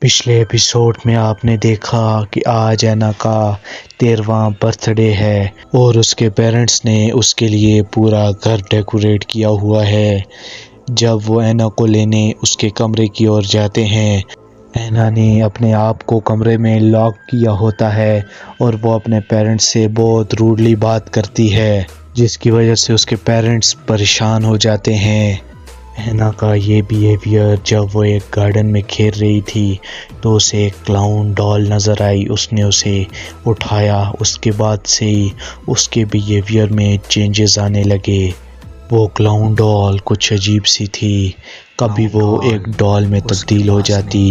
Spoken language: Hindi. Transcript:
पिछले एपिसोड में आपने देखा कि आज ऐना का 13वां बर्थडे है और उसके पेरेंट्स ने उसके लिए पूरा घर डेकोरेट किया हुआ है। जब वो ऐना को लेने उसके कमरे की ओर जाते हैं, ऐना ने अपने आप को कमरे में लॉक किया होता है और वो अपने पेरेंट्स से बहुत रूडली बात करती है, जिसकी वजह से उसके पेरेंट्स परेशान हो जाते हैं। ऐना का ये बिहेवियर जब वो एक गार्डन में खेल रही थी तो उसे एक क्लाउन डॉल नज़र आई। उसने उसे उठाया। उसके बाद से ही उसके बिहेवियर में चेंजेस आने लगे। वो क्लाउन डॉल कुछ अजीब सी थी। कभी वो एक डॉल में तब्दील हो जाती,